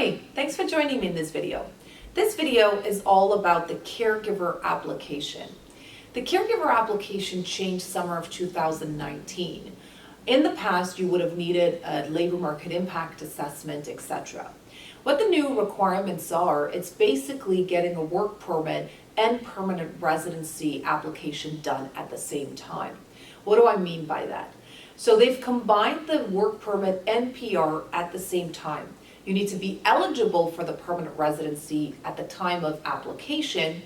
Hi, thanks for joining me in this video. This video is all about the Caregiver Application. The Caregiver Application changed summer of 2019. In the past, you would have needed a labor market impact assessment, etc. What the new requirements are, it's basically getting a work permit and permanent residency application done at the same time. What do I mean by that? So they've combined the work permit and PR at the same time. You need to be eligible for the permanent residency at the time of application.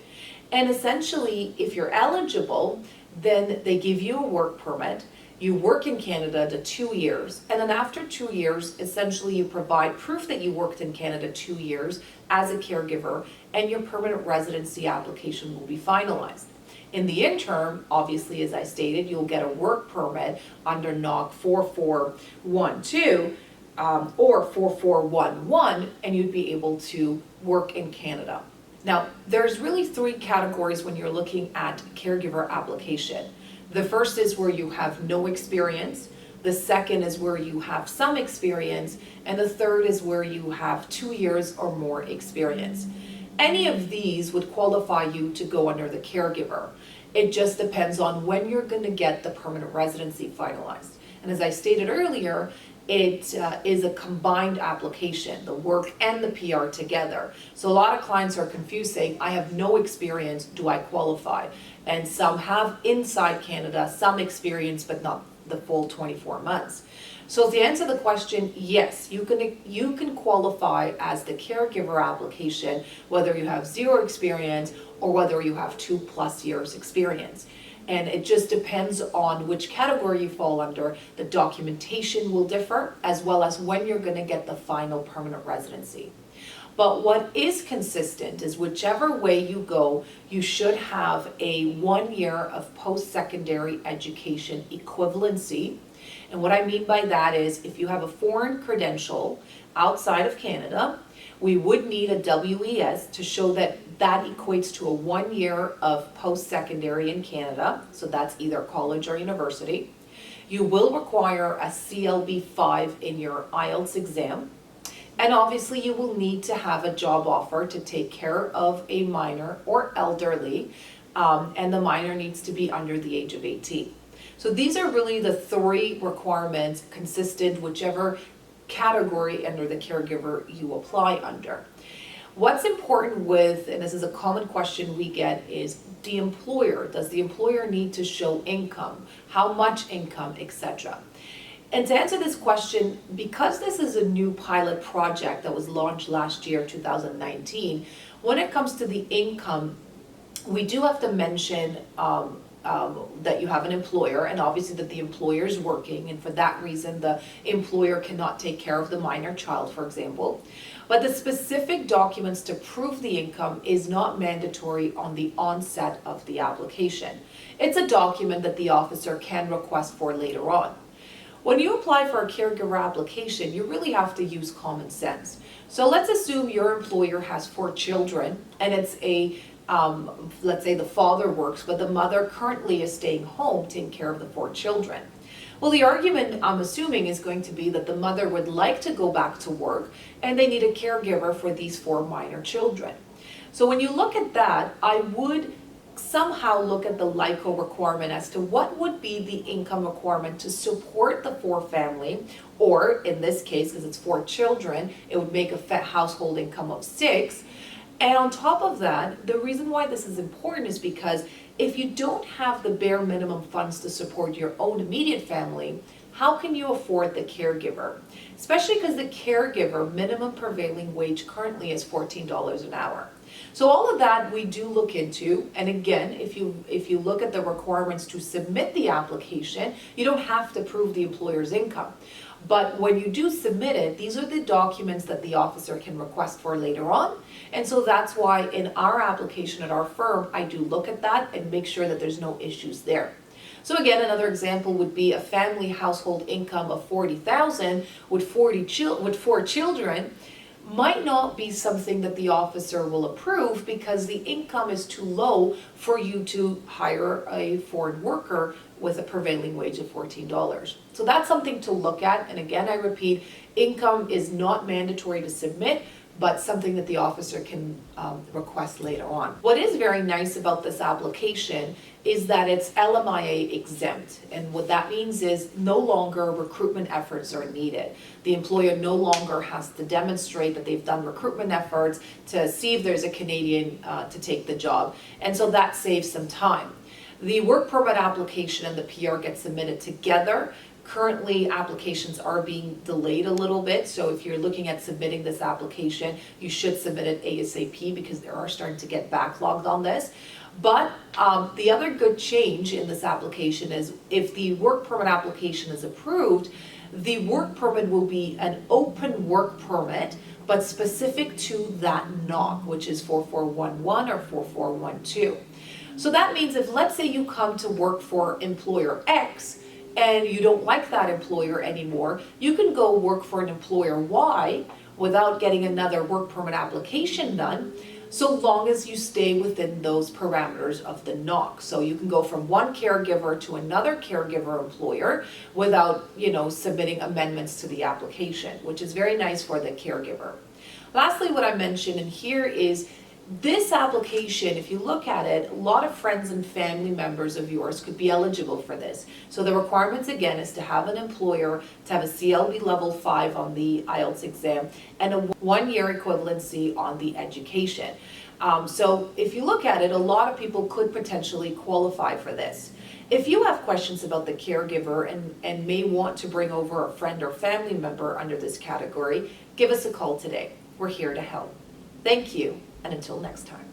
And essentially, if you're eligible, then they give you a work permit. You work in Canada to 2 years. And then after 2 years, essentially you provide proof that you worked in Canada 2 years as a caregiver, and your permanent residency application will be finalized. In the interim, obviously, as I stated, you'll get a work permit under NOC 4412 or 4411, and you'd be able to work in Canada. Now, there's really 3 categories when you're looking at caregiver application. The first is where you have no experience. The second is where you have some experience. And the third is where you have 2 years or more experience. Any of these would qualify you to go under the caregiver. It just depends on when you're going to get the permanent residency finalized. And as I stated earlier, it is a combined application, the work and the PR together. So a lot of clients are confused saying, I have no experience, do I qualify? And some have inside Canada, some experience, but not the full 24 months. So to answer the question, yes, you can qualify as the caregiver application, whether you have 0 experience or whether you have 2+ years experience. And it just depends on which category you fall under. The documentation will differ, as well as when you're going to get the final permanent residency. But what is consistent is whichever way you go, you should have a 1 year of post-secondary education equivalency. And what I mean by that is if you have a foreign credential outside of Canada, we would need a WES to show that that equates to a 1 year of post-secondary in Canada. So that's either college or university. You will require a CLB-5 in your IELTS exam. And obviously you will need to have a job offer to take care of a minor or elderly, and the minor needs to be under the age of 18. So these are really the 3 requirements consistent whichever category under the caregiver you apply under. What's important with, and this is a common question we get, is the employer. Does the employer need to show income? How much income, etc.? And to answer this question, because this is a new pilot project that was launched last year, 2019, when it comes to the income, we do have to mention that you have an employer, and obviously that the employer is working, and for that reason the employer cannot take care of the minor child, for example. But the specific documents to prove the income is not mandatory on the onset of the application. It's a document that the officer can request for later on. When you apply for a caregiver application, you really have to use common sense. So let's assume your employer has 4 children, and it's a let's say the father works, but the mother currently is staying home taking care of the 4 children. Well, the argument I'm assuming is going to be that the mother would like to go back to work and they need a caregiver for these 4 minor children. So when you look at that, I would somehow look at the LICO requirement as to what would be the income requirement to support the 4 family, or in this case, because it's 4 children, it would make a household income of 6. And on top of that, the reason why this is important is because if you don't have the bare minimum funds to support your own immediate family, how can you afford the caregiver? Especially because the caregiver minimum prevailing wage currently is $14 an hour. So all of that we do look into, and again, if you look at the requirements to submit the application, you don't have to prove the employer's income. But when you do submit it, these are the documents that the officer can request for later on. And so that's why in our application at our firm, I do look at that and make sure that there's no issues there. So again, another example would be a family household income of $40,000 with 4 children might not be something that the officer will approve because the income is too low for you to hire a foreign worker with a prevailing wage of $14. So that's something to look at. And again, I repeat, income is not mandatory to submit. but something that the officer can request later on. What is very nice about this application is that it's LMIA exempt, and what that means is no longer recruitment efforts are needed. The employer no longer has to demonstrate that they've done recruitment efforts to see if there's a Canadian to take the job, and so that saves some time. The work permit application and the PR get submitted together. Currently, applications are being delayed a little bit, so if you're looking at submitting this application, you should submit it ASAP because they are starting to get backlogged on this. But the other good change in this application is if the work permit application is approved, the work permit will be an open work permit, but specific to that NOC, which is 4411 or 4412. So that means if, let's say, you come to work for employer X, and you don't like that employer anymore, you can go work for an employer Y without getting another work permit application done, so long as you stay within those parameters of the NOC. So you can go from one caregiver to another caregiver employer without, submitting amendments to the application, which is very nice for the caregiver. Lastly, what I mentioned in here is this application, if you look at it, a lot of friends and family members of yours could be eligible for this. So the requirements again is to have an employer, to have a CLB level 5 on the IELTS exam, and a 1-year equivalency on the education. So if you look at it, a lot of people could potentially qualify for this. If you have questions about the caregiver and may want to bring over a friend or family member under this category, give us a call today. We're here to help. Thank you. And until next time.